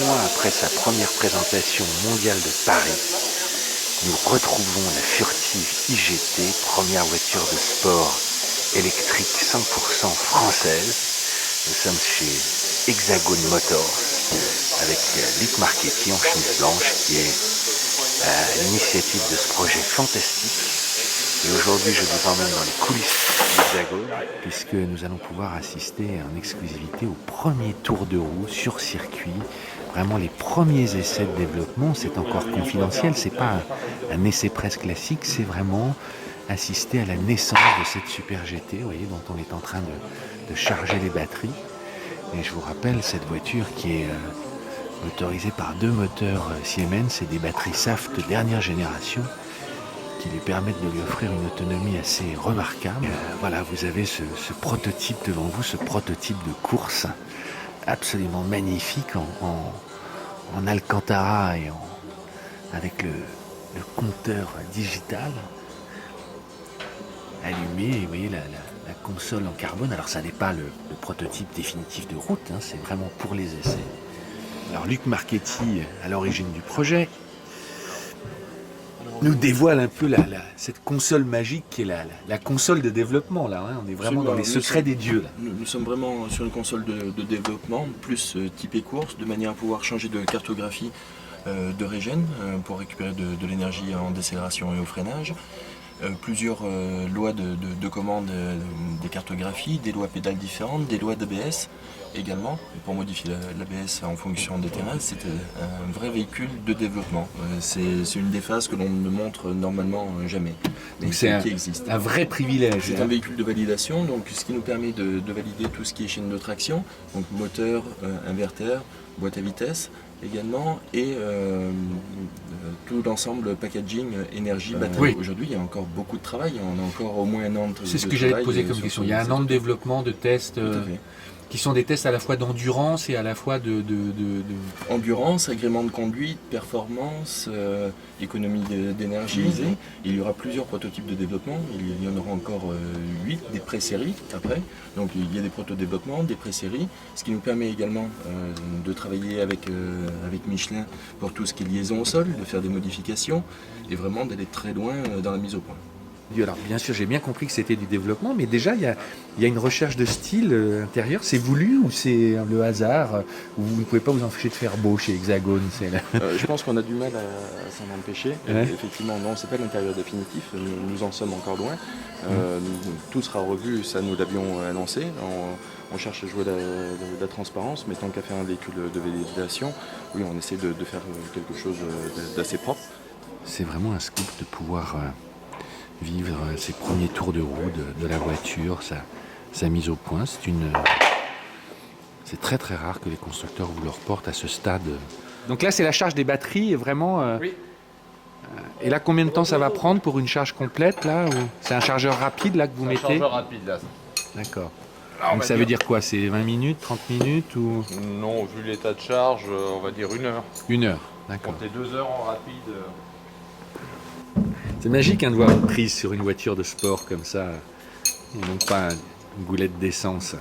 mois après sa première présentation mondiale de Paris, nous retrouvons la furtive IGT, première voiture de sport électrique 100% française. Nous sommes chez Hexagon Motors avec Luc Marchetti en chemise blanche qui est à l'initiative de ce projet fantastique. Et aujourd'hui, je vous emmène dans les coulisses d'Hexagon puisque nous allons pouvoir assister en exclusivité au premier tour de roue sur circuit. Vraiment les premiers essais de développement, c'est encore confidentiel, c'est pas un essai presse classique, c'est vraiment assister à la naissance de cette Super GT, vous voyez, dont on est en train de charger les batteries. Et je vous rappelle, cette voiture qui est motorisée par 2 moteurs Siemens et des batteries Saft de dernière génération qui lui permettent de lui offrir une autonomie assez remarquable. Voilà, vous avez ce prototype devant vous, ce prototype de course absolument magnifique en Alcantara et avec le compteur digital allumé. Et vous voyez la console en carbone. Alors ça n'est pas le prototype définitif de route, hein, c'est vraiment pour les essais. Alors Luc Marchetti, à l'origine du projet, nous dévoile un peu cette console magique qui est la console de développement. Là, hein. On est vraiment dans les secrets des dieux. Là. Nous sommes vraiment sur une console de développement, plus typée course, de manière à pouvoir changer de cartographie de régène pour récupérer de l'énergie en décélération et au freinage. Plusieurs lois de commande des cartographies, des lois pédales différentes, des lois d'ABS également, pour modifier l'ABS en fonction des terrains. C'est un vrai véhicule de développement. C'est une des phases que l'on ne montre normalement jamais, mais qui existe. Un vrai privilège. C'est un véhicule de validation, donc ce qui nous permet de valider tout ce qui est chaîne de traction, donc moteur, inverteur, boîte à vitesse également, et tout l'ensemble packaging, énergie, batterie. Oui. Aujourd'hui, il y a encore beaucoup de travail, on a encore au moins un an de travail. C'est ce que j'allais te poser comme question. Il y a un an de développement, de tests, qui sont des tests à la fois d'endurance et à la fois de... Endurance, agrément de conduite, performance, économie d'énergie. Il y aura plusieurs prototypes de développement, il y en aura encore 8, des pré-séries après. Donc il y a des proto-développements, des pré-séries, ce qui nous permet également de travailler avec Michelin pour tout ce qui est liaison au sol, de faire des modifications et vraiment d'aller très loin dans la mise au point. Alors bien sûr, j'ai bien compris que c'était du développement, mais déjà il y a une recherche de style intérieur. C'est voulu ou c'est le hasard? Ou vous ne pouvez pas vous empêcher de faire beau chez Hexagon? Je pense qu'on a du mal à s'en empêcher. Ouais. Effectivement, non, c'est pas l'intérieur définitif, nous en sommes encore loin. Tout sera revu, ça nous l'avions annoncé. On cherche à jouer la transparence, mais tant qu'à faire un véhicule de validation, oui, on essaie de faire quelque chose d'assez propre. C'est vraiment un scoop de pouvoir vivre ces premiers tours de roue de la voiture, sa mise au point. C'est très très rare que les constructeurs vous le reportent à ce stade. Donc là, c'est la charge des batteries, vraiment. Oui. Et là, combien de temps ça va prendre pour une charge complète là, ou... C'est un chargeur rapide là que vous mettez? Un chargeur rapide là. D'accord. Alors, Donc ça veut dire quoi? C'est 20 minutes, 30 minutes ou... Non, vu l'état de charge, on va dire 1 heure. 1 heure, d'accord. Comptez 2 heures en rapide. C'est magique hein, de voir une prise sur une voiture de sport comme ça, et non pas une goulette d'essence.